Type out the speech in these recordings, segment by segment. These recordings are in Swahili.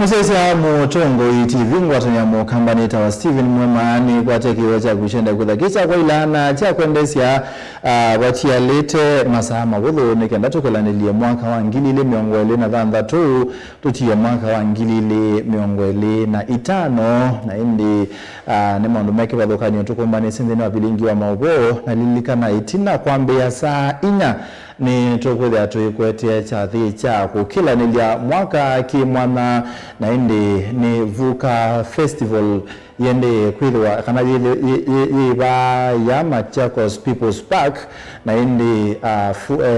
Musesa mutongo TV ngwatanya mu kambanita wa Steven Mwemani kwa tekiwe cha kushenda kuthakisha kwa ilana cha kuendesha wachialete masama wudhu nikenda tukolanilie mwaka wa ngilile miongwele na thandatu tutie mwaka wa ngilile miongwele na itano na indi ni maundu meke bathukanio tukumbane sindeni wa bilingi wa maubo na lilikana itina kwambia saa inya ni tukuthia tuikwetie chathi cha kukilanilia mwaka kimwana na indi ni Vuka Festival yende kwithwa kana yiba ya Machakos People's Park na indi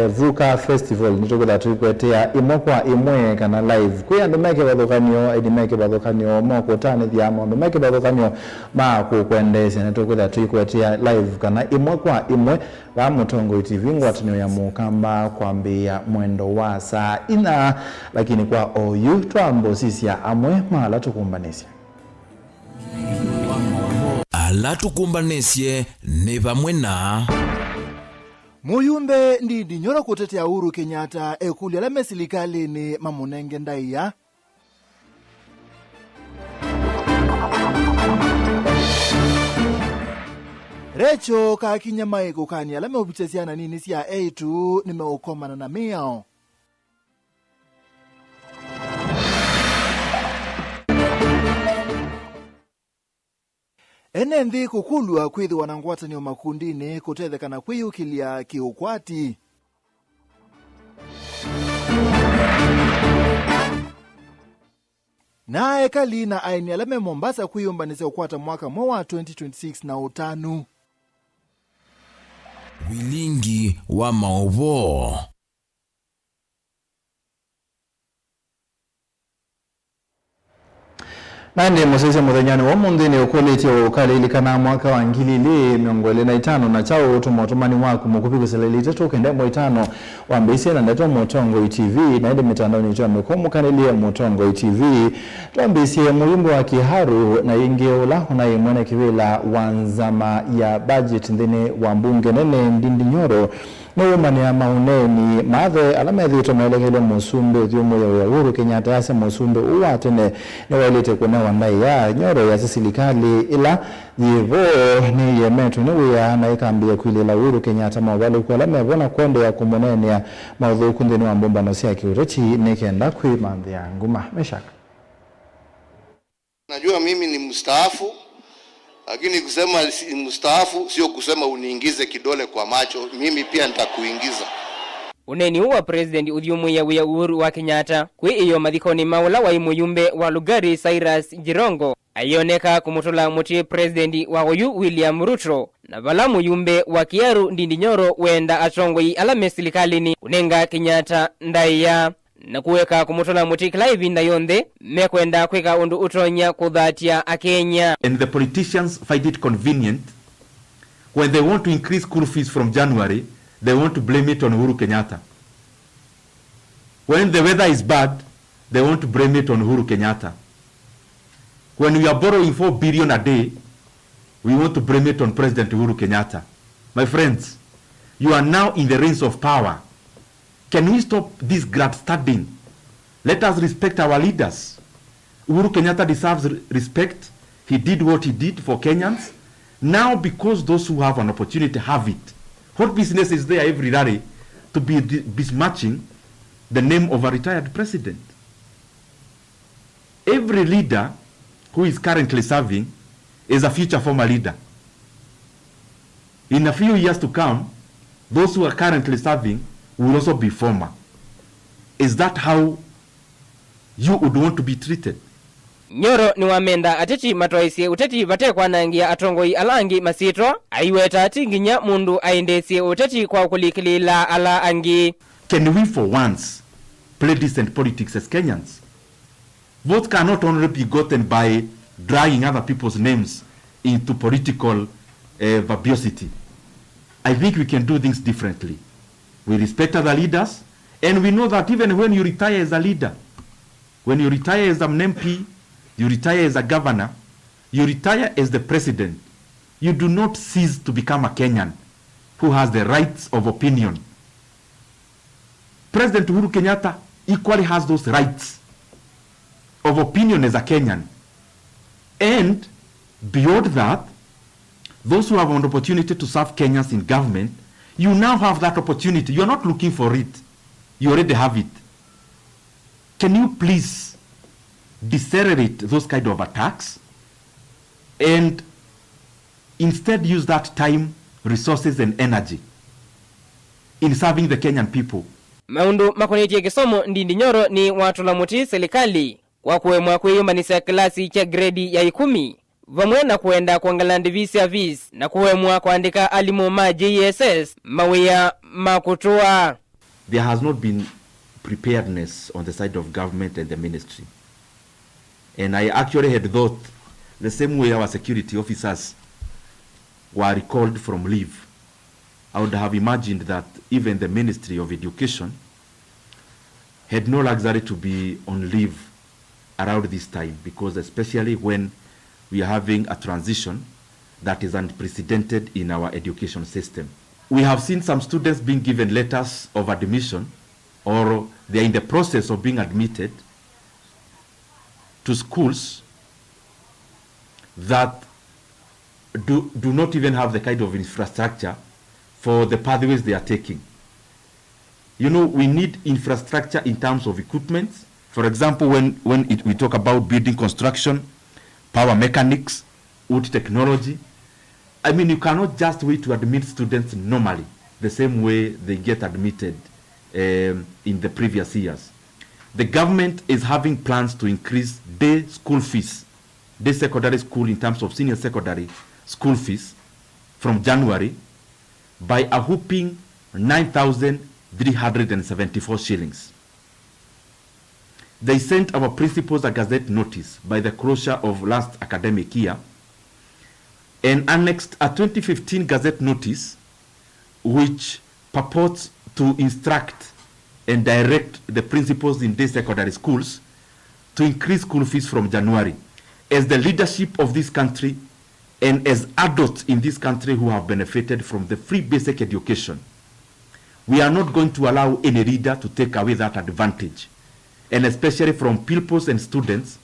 Vuka Festival nitukuthia tuikwetia imokwa imwe kana live kwi andu meke bathukanio indi meke bathukanio moko tanithia maundu meke bathukanio ma kukwendesha nitukuthia tuikwetia live kana imokwa imwe wa Mutongo TV ngwatanio ya mukamba kwambia mwendo wa saa ina lakini kwa oyu twambo sisi ya amwe mala tukumbanisya ala tukumbanisye ni vamwe na Muyumbe Ndindi Nyoro kutetea Uhuru Kenyatta ekulia la mesilikali ni Mamunenge Ndaiya Recho kakinya maiko kani alame ubitesiana nini siya A2 nimeukomana na miao. Enendi kukulwa kwithi wanangwata ni makundini kutethekana kwiyukilia kiukwati. Nae kali na aini alame Mombasa kwiyumbanise ukwata mwaka mwa 2026 na utanu. Wilingi wa maovo Nandi Musese muthenyani wa mundini ukoleti wa ukali ilikana mwaka wa ngilili miongwele na itano na chao utumotumani waku mukupiku selelite tukende mwitano wa mbisi na neto Mutongo TV na indi mitandao ni tuwa mikomu kanilia Mutongo TV tuwa mbisi muyumbu wa kiharu na ingi ula unaimwene kiwila wanzama ya budget ndini wa mbunge nene Ndindi Nyoro Mwumani ya mauneni mathe alamethi tumelekele musumbe uthiumu ya Uhuru Kenyatta yase musumbe uwatene ni walete kuna wandai ya Nyoro ya sisilikali ila yivo ni yemetu ni wia na ikambia kuilila Uhuru Kenyatta mawali kwa alamevona konde ya kumuneni ya maudhu kundi ni wambomba nosia kiurechi nikenda kui mandhi ya nguma meshaka. Najua mimi ni mstaafu, lakini kusema mstaafu sio kusema uniingize kidole kwa macho, mimi pia nitakuingiza. Uneni wa president uthiumu ya Uhuru wa Kenyatta kwi iyo mathikoni maula wa imuyumbe wa Lugari Cyrus Jirongo ayoneka kumutola muti president wa uyu William Ruto na vala muyumbe wa Kiaru Ndindi Nyoro wenda atongoi alame silikalini unenga Kenyatta Ndaiya na kuweka kumutola muti Clive Ndayonde mekwenda kweka undu utonya kudhatia akenya. And the politicians find it convenient when they want to increase school fees from January, they want to blame it on Uhuru Kenyatta. When the weather is bad, they want to blame it on Uhuru Kenyatta. When we are borrowing 4 billion a day, we want to blame it on President Uhuru Kenyatta. My friends, you are now in the reins of power. Can we stop this grandstanding? Let us respect our leaders. Uhuru Kenyatta deserves respect. He did what he did for Kenyans. Now, because those who have an opportunity have it, what business is there every day to be besmirching the name of a retired president? Every leader who is currently serving is a future former leader. In a few years to come, those who are currently serving will also be former. Is that how you would want to be treated? Nyoro ni wamenda ateti matoisie uteti vate kwa nangia atongoi alangi masitro aiweta atinginya mundu aendesie uteti kwa kulikilila ala angi. Can we for once play decent politics as Kenyans? Votes cannot only be gotten by dragging other people's names into political verbosity. I think we can do things differently. We respect other leaders, and we know that even when you retire as a leader, when you retire as an MP, you retire as a governor, you retire as the president, you do not cease to become a Kenyan who has the rights of opinion. President Uhuru Kenyatta equally has those rights of opinion as a Kenyan. And beyond that, those who have an opportunity to serve Kenyans in government, you now have that opportunity. You are not looking for it. You already have it. Can you please decelerate those kind of attacks and instead use that time, resources and energy in serving the Kenyan people? Maundu makonetie kisomo Ndindi Nyoro ni watu la muti serikali kwa kuemwa kuyumanisa klasi cha gredi ya 10 vamwe na kuenda kuangalia ndivisi ya vis na kuemwa kuandika alimu ma JSS mawea makutua. There has not been preparedness on the side of government and the ministry. And I actually had thought the same way our security officers were recalled from leave, I would have imagined that even the Ministry of Education had no luxury to be on leave around this time, because especially when we are having a transition that is unprecedented in our education system. We have seen some students being given letters of admission, or they are in the process of being admitted to schools that do not even have the kind of infrastructure for the pathways they are taking. You know, we need infrastructure in terms of equipment. For example, when we talk about building construction, power mechanics, wood technology, I mean, you cannot just wait to admit students normally, the same way they get admitted in the previous years. The government is having plans to increase day school fees, day secondary school in terms of senior secondary school fees from January by a whopping 9,374 shillings. They sent our principals a gazette notice by the closure of last academic year and annexed a 2015 gazette notice which purports to instruct and direct the principals in day secondary schools to increase school fees from January. As the leadership of this country and as adults in this country who have benefited from the free basic education, we are not going to allow any leader to take away that advantage, and especially from pupils and students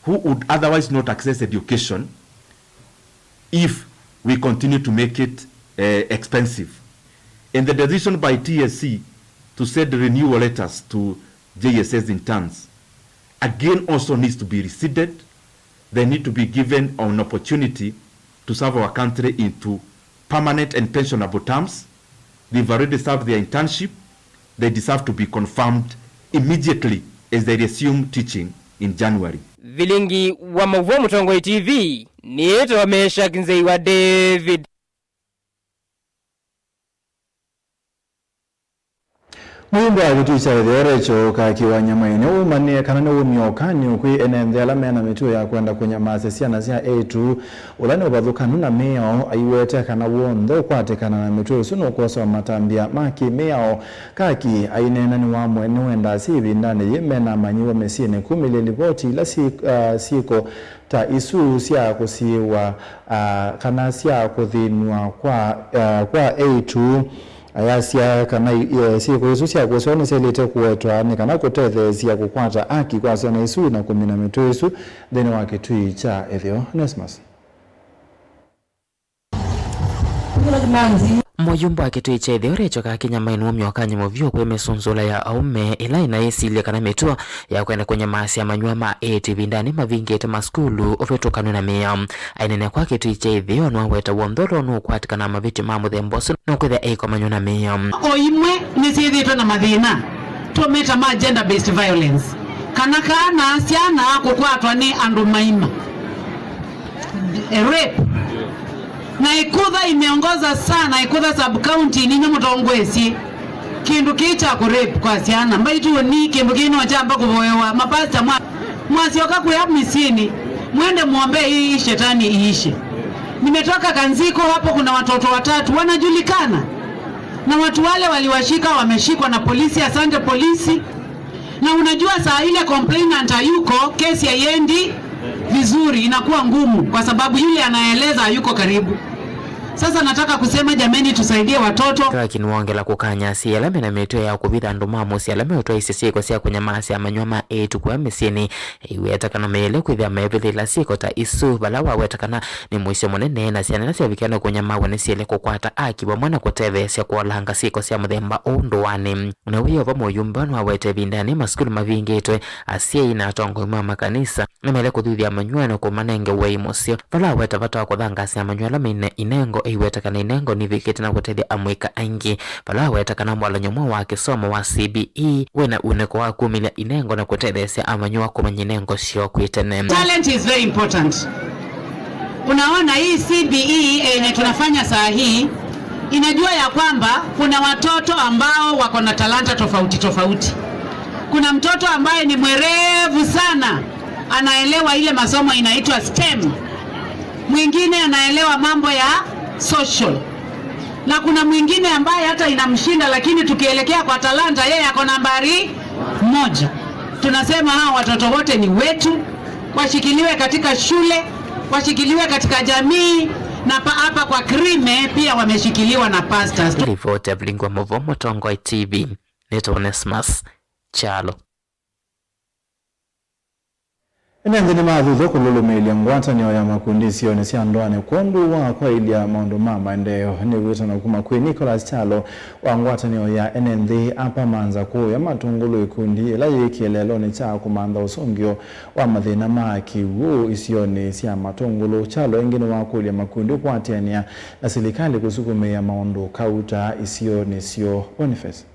who would otherwise not access education if we continue to make it expensive. And the decision by TSC to send renewal letters to JSS interns again also needs to be rescinded. They need to be given an opportunity to serve our country into permanent and pensionable terms. They've already served their internship. They deserve to be confirmed immediately as they resume teaching in January. Vilingi wa Mavuo Mutongoi TV ni eto wa Mesha Kinzei wa David. Mwimbo wa kutuisha wetheorecho kakiwa nyama eneo umanie kanane umyokani ukwi enenze alame na mitu ya kwenda kwenye maasesiana sia A2 ulani ubathukanu na meo aiwete kana wondo kwatekana na mitu suno kosa matambia maki meo kaki ainena ni wa mwene wenda sivi ndani yemena manyiwa mesine kumile ripoti ila siko ta isu sia kusiwa kana sia kuthinwa kwa A2 ayasia kana siku isu cia gusona selete kuetwa ni kana kutethesia kukwata aki kwa sana isu na kumina mitu isu theni wa kitui cha ethio Nesmas. Moyumbo akitui cha ethio ka kinyama inu myokanyi movyo kwe mesonzola ya aume ila inaisilia kana mitua ya kwenda kwenye maasi ya manyua ma ATV ndani mavingete maskulu ofetokanu na mea ainene kwa kitui cha ethio nwaweta wondoro nukwatika na maviti mamu thembosu nukwitha eiko manyua na mea oimwe nisithitwe na mathina tumeta ma gender based violence kana kana siana kukwatwa ni andu maima rape na Ikudha imeongoza sana Ikudha sub county ni Nyamutongwesi kindu kicha ku rape kwa siana mbaitu ni kindu kino chamba kuvoewa mapasta mwasioka kuya misini mwende muombe hii shetani iishe. Nimetoka Kanziko, hapo kuna watoto 3 wanajulikana na watu wale waliwashika wameshikwa na polisi. Asante polisi. Na unajua saa ile complainant hayuko, kesi haiendi vizuri, inakuwa ngumu kwa sababu yule anaeleza hayuko karibu. Sasa nataka kusema jameni, tusaidie watoto. Lakini wongela kukanya si alame na meto ya kubitha ndumamo si alame utoa isisi kwa siya kwenye maasi ya manyoma etu kwa mesini iwetakana meele kuithia mebili la siko ta isu balawa wetakana ni mwisho mwenene na siya nasi ya vikiano kwenye mawe ni siya leko kwa hata akiwa mwana kuteve siya kwa langa siko siya mdhemba undoani na uyo vamo yumbano wa wete vindani maskulu mavingi itwe asiya inatongo ima makanisa na meele kudhuthi ya manyuano kumanenge weimosio balawa wetavata wakudhanga siya manyuala mine inengo iwetakana inengo ni vikiti na kutethia amwika aingi balawa wetakana mwala nyomo wa kisomo wa CBE wena uneko wa kumilia inengo na kutethia amanyua kumanya inengo sio kuitene. Talent is very important. Unaona hii CBE yenye tunafanya saa hii inajua ya kwamba kuna watoto ambao wako na talanta tofauti tofauti. Kuna mtoto ambaye ni mwerevu sana, anaelewa ile masomo inaitwa STEM. Mwingine anaelewa mambo ya social. Na kuna mwingine ambaye hata inamshinda, lakini tukielekea kwa talanta yeye ako nambari 1. Tunasema hao watoto wote ni wetu, washikiliwe katika shule, washikiliwe katika jamii, na hapa kwa Krime pia wameshikiliwa na pastors. Ripoti ya Blingwa Movomo Tongo TV. Neto Onesmus Chalo. Nendeni maadhuzo kululumilia ngwatanio ya makundi sione sia ndoane kondu wa kwa ili ya maundu mama endeo ni wito na kuma kwe Nicholas Chalo wa ngwatanio ya NND hapa manza kuu ya matungulu ikundi ila yekielelo ni cha kumanda usongio wa mathina maki wu isione sia matungulu. Chalo engine wa kuli ya makundi kwa tiania na silikali kusukume ya maundu kauta isione sio Boniface.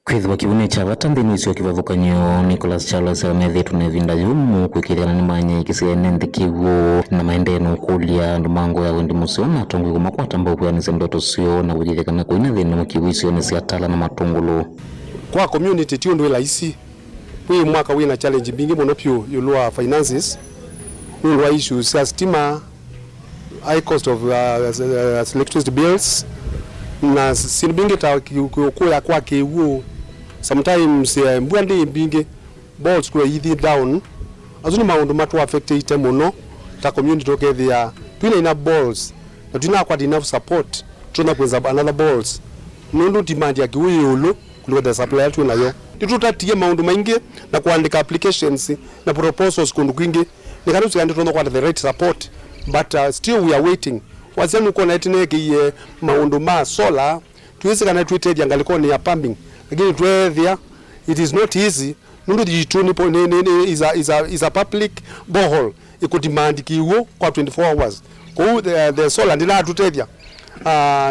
Kwithwa kiune cha vatandini isio kivavukanyo Nicholas Chalo semethi tunevinda yumu kwikiriana ni manye ikisia NND kivu na maendeno kulia ndumango ya wendi musio na tongu kumakwata mbao kwa nise ndoto sio na ujithikana kuina dhini mkivu isio nisi atala na matungulu. Kwa community tiyo ndo ilaisi wii mwaka wii na challenge bingi monopio yulua finances yulua issues ya stima, high cost of electricity bills na sinibingi ta kuya kwa kiwu. Sometimes mbwandi bingi balls kwa yithi down azuni maundu matu affect ite muno ta community tokethia twina ina balls na twina kwa enough support tuna kweza another balls nundu demand ya kiwu yulu kuliko the supply yetu nayo tutatie maundu maingi na kuandika applications na proposals kundu kwingi nikanu sikandi tono kwa the right support but still we are waiting wazenu kona etineki maundu ma solar tuwezi kana tweeted yangaliko ni ya pumping lakini twethia it is not easy nundu jituni po is a public borehole ikudemand kiwo kwa 24 hours kwa the solar ndina tutethia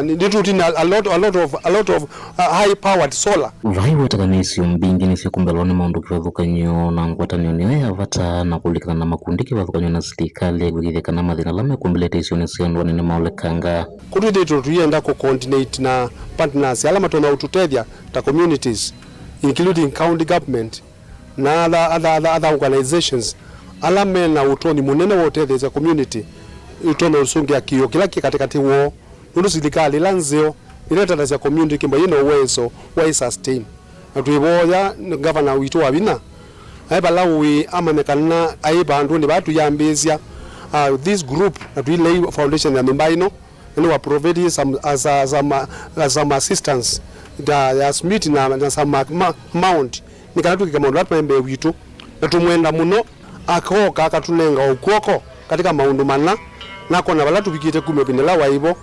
nitutina a lot of high powered solar vai watakanisi mbingi nisi kumbeloni maundu kivathukanyo na ngwatanio niyo ya vata na kulikana na makundi kivathukanyo na serikali gwithikana mathina lame kumbelete isio nisi ndwani ni maolekanga kutwithitwo tuyenda ku coordinate na partners ala matona ututethia ta communities including county government na other organizations ala mena utoni munene wote the community utona usungia kiyo kila katikati wo nundu serikali lanzeo ileta za community kimba yino uwezo wa sustain atuiboya governor witu wabina aiba lawi amanekana aiba ndu ni batu yambezia this group atu lay foundation ya mimbaino and we provide some some assistance ya smith na some mount nikanatu kama ndo pembe witu natumwenda muno akoka akatunenga ukoko katika maundu mana nako na balatu bikite kumepindela waibo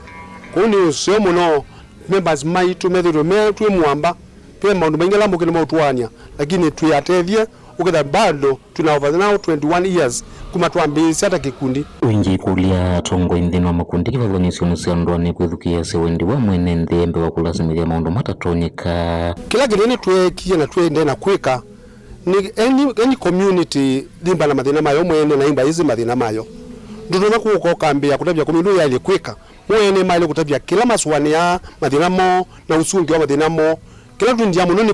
kuni usio muno members maitu methero metu mwamba pia maundu mengela mukene mautuania lakini tuyatethie ukitha bado tuna over now 21 years kuma tuambisi hata kikundi wingi kulia tongo indhini wa makundi kivathanyisio nusia ndwani kwithukia sewendi wa mwene nthembe wa kulasimilia maundu matatonyeka kila kinene tuekie na tuende na kwika ni any community limba na mathina mayo mwene na imba hizi mathina mayo ndutona kuko kambia kutabia community ya kwika mwene maile kutabia kila maswani ya mathina mo na usungi wa mathina mo kila tundia muno ni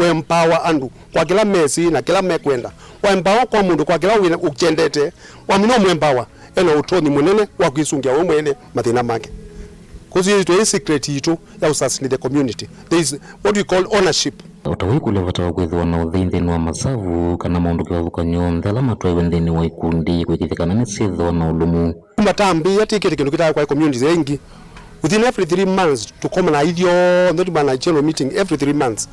empower andu kwa kila mesi na kila mekwenda wa empower kwa mundu kwa kila ukendete wa muno mwempower ena utoni munene wa kwisungia we mwene mathina make because it is secret itu ya usasini the community there is what we call ownership utawi kulevata wakwithwa na uthindhini wa masavu kana maundu kivathukanyo nthela matwaiwe nthini wa ikundi kwikithikana ni sithwa na ulumu kumatambi atikete kindu kitaka kwa communities yengi within every 3 months to come na idio not bana general meeting every 3 months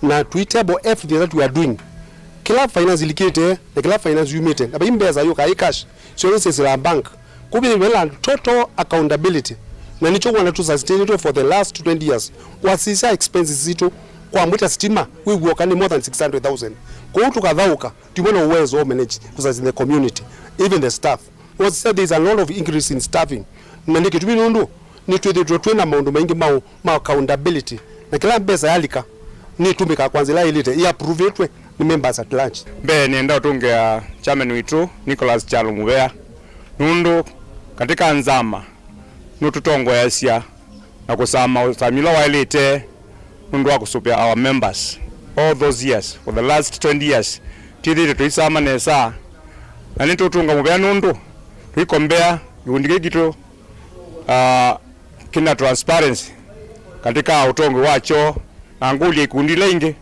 na tweetable everything that we are doing kila finance likete na kila finance meeting aba imbeza yo kai cash so this la bank kubi wela total accountability na nicho wana tu sustain for the last 20 years wasisa expenses zito kwa mwita stima we work ni more than 600,000 kwa tukadhauka tumona uwezo wa manage kusazi in the community even the staff was said there is a lot of increase in staffing na nikitumini ndo ni twena maundu mengi ma accountability na kila pesa yalika ni tumika kwanza la ilite ya approve etwe ni members at large be nienda utunge chairman witu Nicholas Chalo Mubea nundu katika nzama nututongo yasia na kusama usamilo wa ilite nundu wa kusupia our members all those years for the last 20 years tidire tuisama nesa na nitutunga Mubea nundu tuikombea yundike gitu kina transparency katika utongo wacho na nguli ikundi lenge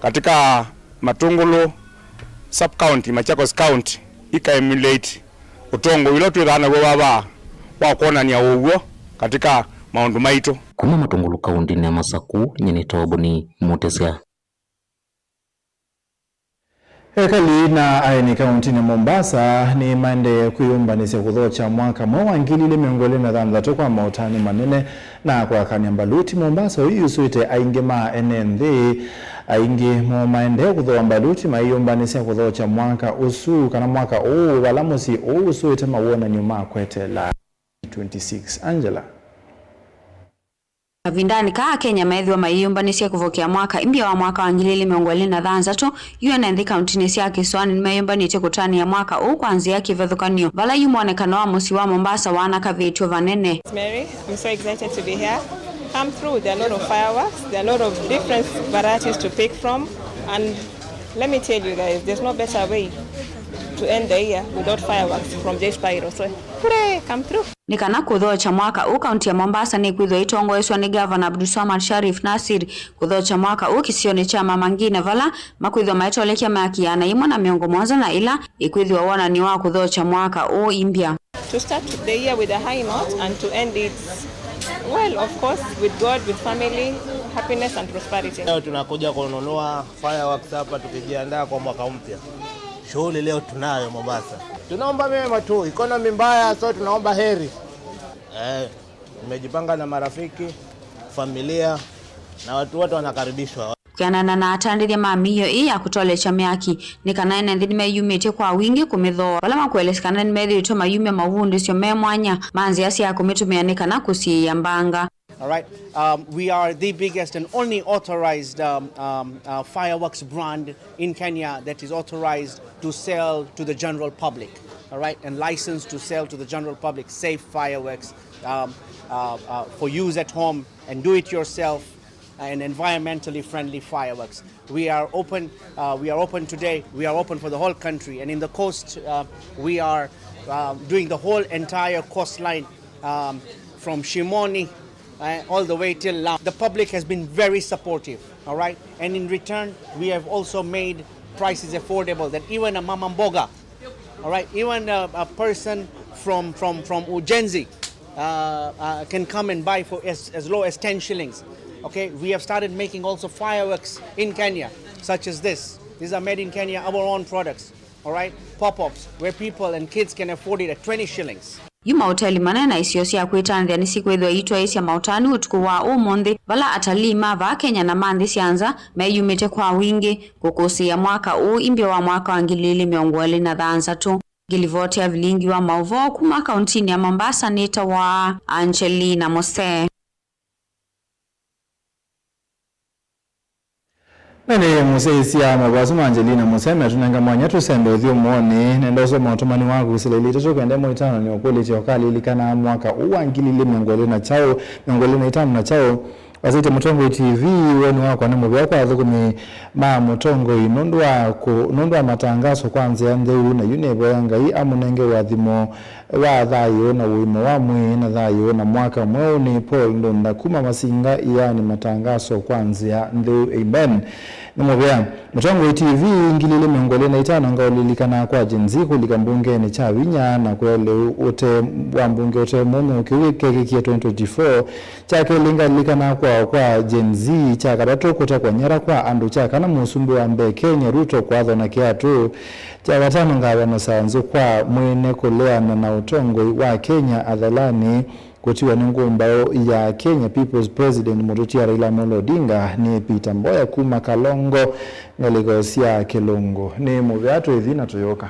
katika Matungulu sub county Machakos county ika-emulate utongo ilo twithana gwa baba wa kuona ni awuo katika maundu maito kuma Matungulu county ni Masaku nyini Toboni Mutesya. Ekali na aini kaunti ni Mombasa ni mande kuyumbanisya kuthocha mwaka mwa ngilile miongole na thamthatu kwa mautani manene na kwa kanyambaluti Mombasa uyusuite aingi ma NND aingi mo maende kuthoa mbaluti maiyumbanisya kuthocha mwaka usu kana mwaka walamusi usuite mawona nyuma kwete la 26 Angela Vindani kaa Kenya maedhiwa maiyumbanisya kuvokia mwaka imbia wa mwaka wa ngilili miongoli na thanthatu UNND kaunti nisya Kiswani nimayumbanite kutani ya mwaka kwanzia kivethukanio vala yumonekano wa musi wa Mombasa wana kavitu vanene. Mary, I'm so excited to be here. Come through, there are a lot of fireworks, there are a lot of different varieties to pick from, and let me tell you guys, there's no better way to end the year without fireworks from J Spyro. So hooray, come through. Nikana kuthocha mwaka kaunti ya Mombasa ni kwithwa itongoeswa ni Governor Abdulswamad Sharif Nasir kuthocha mwaka kisioni cha Mama Ngina vala makwithwa maitolekia makiana imwe na miongo mwanza na ila ikwithwa wana ni wa kuthocha mwaka imbia. To start the year with a high note and to end it well, of course, with God, with family, happiness and prosperity. Leo tunakuja kununua fireworks hapa tukijiandaa kwa mwaka mpya. Shughuli leo tunayo Mombasa. Tunaomba mema tu, economy mbaya so tunaomba heri. Nimejipanga na marafiki, familia na watu wote wanakaribishwa. Kianana na atandiria mamiyo ya kutolecha miaki nikana NND nimeyumite kwa wingi kumitho wala makuelekana nimethito mayume mavundi sio memwanya manzi asia kumitumia nikana kusiyambanga. All right, we are the biggest and only authorized fireworks brand in Kenya that is authorized to sell to the general public, all right, and licensed to sell to the general public safe fireworks for use at home and do it yourself and environmentally friendly fireworks. We are open today. We are open for the whole country, and in the coast we are doing the whole entire coastline from Shimoni all the way till Lamu. The public has been very supportive, all right? And in return, we have also made prices affordable that even a mama mboga, all right, even a person from Ujenzi can come and buy for as low as 10 shillings. Okay, we have started making also fireworks in Kenya, such as this. These are made in Kenya, our own products, all right? Pop-ups, where people and kids can afford it at 20 shillings. Yuma hoteli manena isiyosia kuitanthia ni siku ithwa itwa isia mautani utuku wa umuthi vala atalii mava Kenya na manthi sianza meyumite kwa wingi kukusia mwaka imbia wa mwaka wa ngilili miongweli na thanthatu. Gilivoti ya vilingi wa mauvo kuma kauntini ya Mombasa nita wa Angelina Mose. Nene museisi ya mabasuma Angelina Museme tunanga mwanya tusendo uthio muone nendo so mautumani wangu usileli toto kwende mwitano ni okuli chiokali ilikana mwaka uwangilile miongole na chao miongole na itamu na chao Wazite Mutongo TV wenu wako na mubia kwa dhukumi maa Mutongo inundua matangaso kwanza ya ndeu na yunebo yanga hii amunenge wadhimo wa dhayo na uimo wa mwi na dhayo na mwaka mweo ni Paul Ndonda kuma masinga yani matangaso kwanza ya ndeu amen. Nimobea Mutongo TV ngilile miongole na itano ngaulilikana kwa jenzi kulika mbunge ni chawinya na kwele ute wa mbunge ute mumu kiwike kikia 2024 chake lingalikana kwa jenzi chaka dato kuta kwa nyara kwa andu chaka na musumbu wa mbe Kenya Ruto kwa dhona kiatu chaka tano ngawano saanzu kwa mwene kulea na utongo wa Kenya adhalani kutiwa ngumbao ya Kenya People's President Mututia Raila Amolo Odinga ni Peter Mboya kuma Kalongo ngaligosia Kelongo ni muvyatu idhina toyoka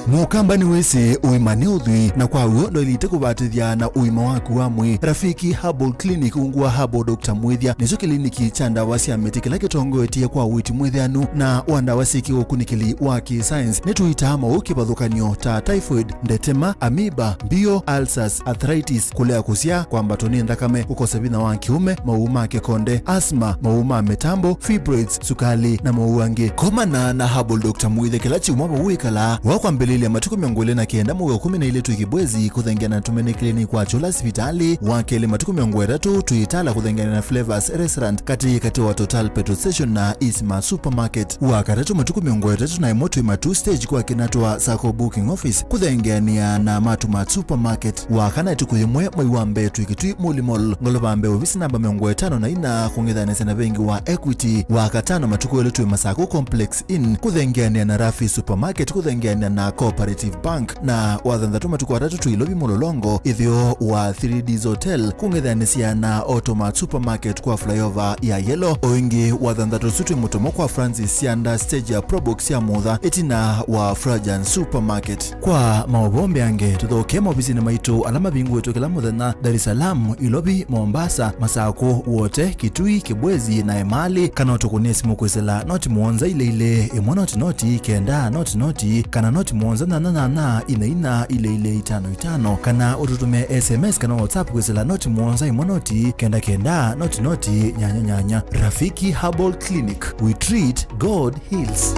Mukambani wese uimane udhui na kwa uondo ilite kubatithia na uima waku wa mwi Rafiki Herbal Clinic ungua Herbal Dr. Mwithia nizo kliniki cha ndawa cia miti kila kitongo etie kwa witi mwithianu na wandawa siki ukunikili wa science nituitama ukibadhukanio ta typhoid, ndetema, amoeba, bio, ulcers, arthritis, kulea kusia kwa mbatoni ndakame, ukosebina wa kiume, mauma kekonde, asma, mauma metambo, fibroids, sukali na mauange. Komana na Herbal Dr. Mwithia kila chiumama uikala wakwa mbele ya matuku miongole na kenda mwaka 12 tukibwezi kuthengiana na tumene clinic kwa chola hospitali wakele matuku miongole tu tuitala kuthengiana na Flavors Restaurant kati wa Total Petrol Station na Isma Supermarket wakatatu matuku miongole tu na moto ima 2 stage kwa kinatwa Sako Booking Office kuthengiania na Matuma Supermarket wakana tukuyemwe mwiwambe tukitui Mulimol ngolobambe ofisi namba miongole 5 na ina kungethana sana bengi wa Equity wakatano matuku ile tu Masako Complex Inn kuthengiania na Rafi Supermarket kuthengiania na Cooperative Bank na wathandatu matuku watatu tuilobi Mololongo ithio wa 3D's Hotel kungethania na Automat Supermarket kwa flyover ya Yellow oingi wathandatu sutu mutomo kwa Francis Sianda stage ya Probox ya Mudha etina wa Frajan Supermarket kwa maobombe ange tuthoke mobisi na maitu alama bingu wetu kila muthenya Dar es Salaam, Ilobi, Mombasa, Masako wote Kitui, Kibwezi na Emali kana tukunesi mukwesela noti muonza ile noti kenda noti kana noti muonza na ina ile 55 kana ututume SMS kana WhatsApp kwesela noti muonza noti kenda noti nyanya. Rafiki Herbal Clinic, we treat, God heals.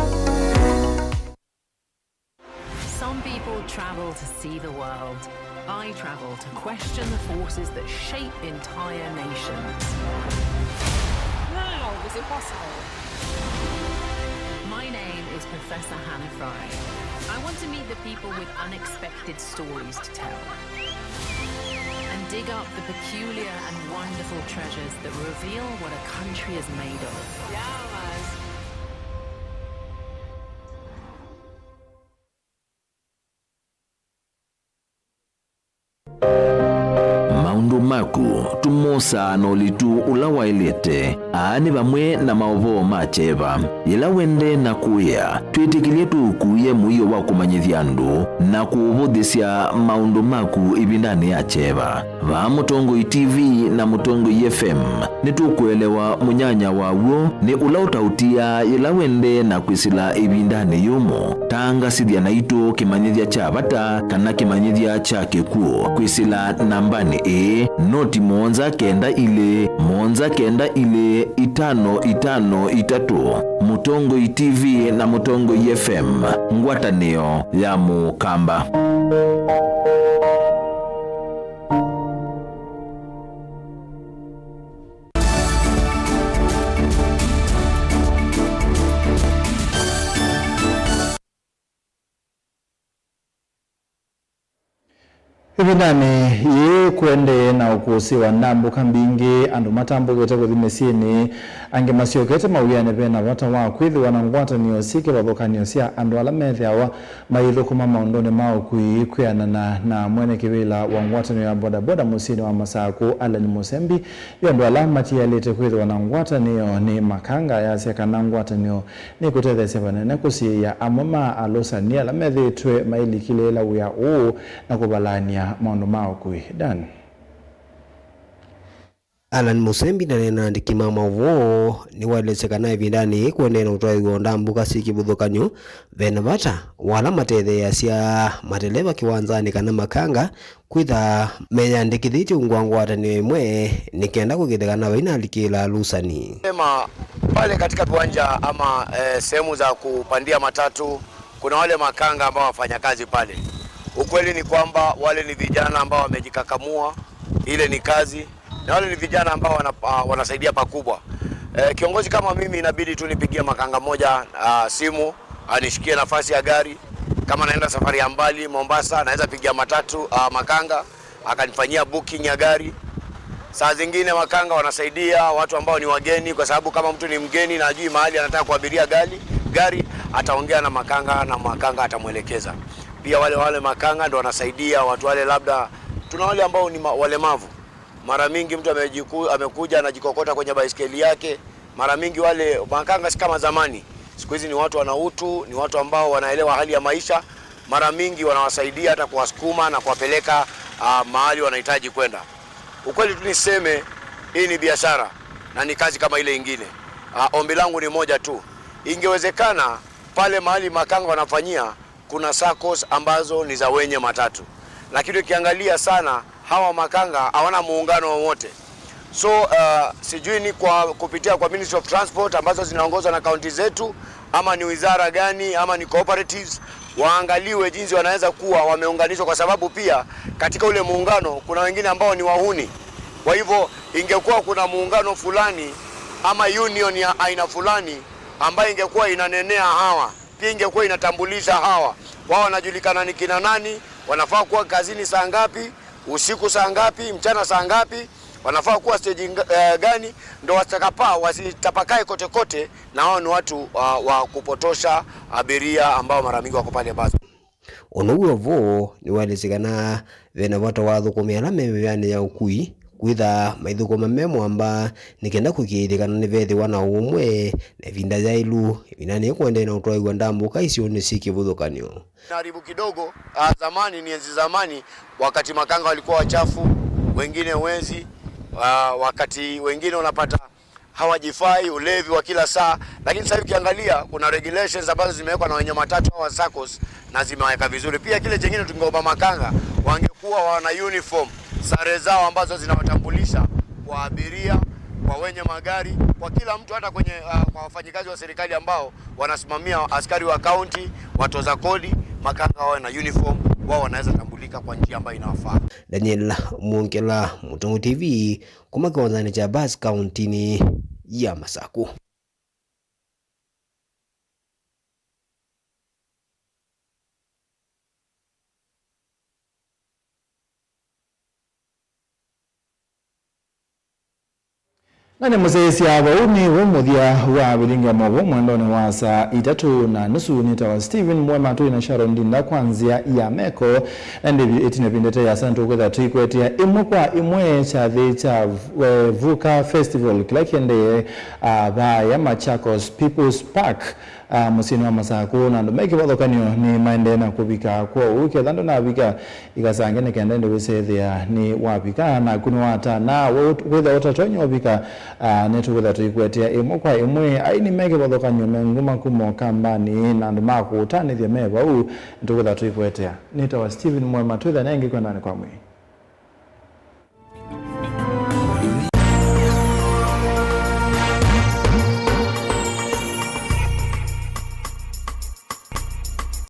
Some people travel to see the world. I travel to question the forces that shape entire nations. How is it possible? My name is Professor Hannah Fry. I want to meet the people with unexpected stories to tell and dig up the peculiar and wonderful treasures that reveal what a country is made of. Maundu maku tumosa no litu ulawailete aani bamwe na maovo macheva ila wende na kuya twitikilie tukuye muyo wa kumanyithiandu na kuubudhisya maundu maku ibindani ya cheva va Mutongo TV na Mutongo FM nitukuelewa munyanya wawo ni ulautautia ila wende na kwisila ibindani yumo tanga sidhia na ito kimanyithia cha bata kana kimanyithia cha kikuo kwisila nambani noti monza kenda ile 553 Mutongo TV na Mutongo FM ngwatanio ya Mukamba. Ibindani ye kwende na ukusi wa ndambu kambingi andu matambu gete kuthimesini ange masiokete mawiyane bena wata wa kwithi wanangwata ni osike babokani osia andu alamethia wa maitho kuma maondone mao kuyana na mwene kibila wangwata ni boda musini wa Masako Alan Musembi yo andu alamati ya lete kwithi wanangwata ni makanga ya seka nangwata ni kutethesya banene kusi ya amama alosa ni alamethi twe maili kilela uya na kubalania maondo mao kui dan Alan Musembi na nena ndikima mawo ni walezekana ibindani kuenena utwai ndambu kasi kibuthukanyo vena bata wala mathethe yasia mateleva kiwanzani kana makanga kwitha meyandikithiti ungwangwatani imwe nikenda kugithekana waina likila lusani sema pale katika viwanja ama sehemu za kupandia matatu kuna wale makanga ambao wafanya kazi pale Ukweli ni kwamba wale ni vijana ambao wamejikakamua, ile ni kazi, na wale ni vijana ambao wanasaidia pakubwa. Kiongozi kama mimi inabidi tu nipigie makanga moja simu, anishikie nafasi ya gari. Kama naenda safari ya mbali Mombasa, naweza pigia matatu makanga akanifanyia booking ya gari. Saa zingine makanga wanasaidia watu ambao ni wageni, kwa sababu kama mtu ni mgeni na ajui mahali anataka kuabiria gari ataongea na makanga atamuelekeza. Pia wale makanga ndio wanasaidia watu wale, labda tuna wale ambao ni walemavu. Mara mingi mtu amekuja anajikokota kwenye baisikeli yake. Mara mingi wale makanga si kama zamani. Siku hizi ni watu wana utu, ni watu ambao wanaelewa hali ya maisha. Mara mingi wanawasaidia hata kuwasukuma na kuwapeleka mahali wanahitaji kwenda. Ukweli tu niseme, hii ni biashara na ni kazi kama ile ingine. Ombi langu ni moja tu. Ingewezekana pale mahali makanga wanafanyia kuna SACCOS ambazo ni za wenye matatu. Lakini ukiangalia sana hawa makanga hawana muungano wowote. So sijui ni kupitia kwa Ministry of Transport ambazo zinaongozwa na kaunti zetu, ama ni wizara gani, ama ni cooperatives, waangaliwe jinsi wanaweza kuwa wameunganishwa, kwa sababu pia katika ule muungano kuna wengine ambao ni wahuni. Kwa hivyo ingekuwa kuna muungano fulani ama union ya aina fulani ambayo ingekuwa inanenea hawa, pia ingekuwa inatambulisha hawa, wao wanajulikana ni kina nani, wanafaa kuwa kazini saa ngapi, usiku saa ngapi, mchana saa ngapi, wanafaa kuwa stage gani, ndo wasitapakae kote kote, na hao ni watu wa kupotosha abiria ambao mara mingi wako pale basi. Onuguo vo ni walezekana vena watu wathukumia na memeani ya ukui kwitha maithukuma memo amba nikenda kukirikana ni vethi wana umwe na vinda jailu vinani kwenda na utoi wa ndambuka icio ni sikivuthukanio. Haribu kidogo zamani, ni enzi zamani, wakati makanga walikuwa wachafu, wengine wezi, wakati wengine unapata hawajifai, ulevi wa kila saa. Lakini sasa ukiangalia kuna regulations ambazo zimewekwa na wenye matatu au SACCOS na zimeweka vizuri. Pia kile kingine tungeomba makanga wangekuwa wana uniform, sare zao ambazo zinawatambulisha kwa abiria, kwa wenye magari, kwa kila mtu, hata kwenye kwa wafanyikazi wa serikali ambao wanasimamia askari wa county, watoza kodi. Makanga wao na uniform, wao wanaweza tambulika kwa njia ambayo inawafaa. Daniel Munkela, Mutungu TV, kuma kiwanzani cha Bass County ni ya Masaku. Nane museesi abo ni umuthia wa bilinga mobo mwendoni wa saa 3:30 nita wa Steven Mwema tu na Sharon Dinda kwanzia ya Meko ndi itinepindete ya santu kwetha tuikwetia imwe kwa imwe cha cha Vuka Festival kilakende ba ya Machakos People's Park musini wa Masaku na ndo meki wathokanio ni maende na kubika kwa uke thando na bika ikasange ne kende ndi wisethia ni wabika na kuni wata na wetha watatonyo wabika netu wetha tuikwetia imwe kwa imwe aini meki wathokanio menguma kumo kambani na ndo maku utanithia meba ndu wetha tuikwetia nita wa Steven Mwema tuitha nengi kwa ndani kwa mwe.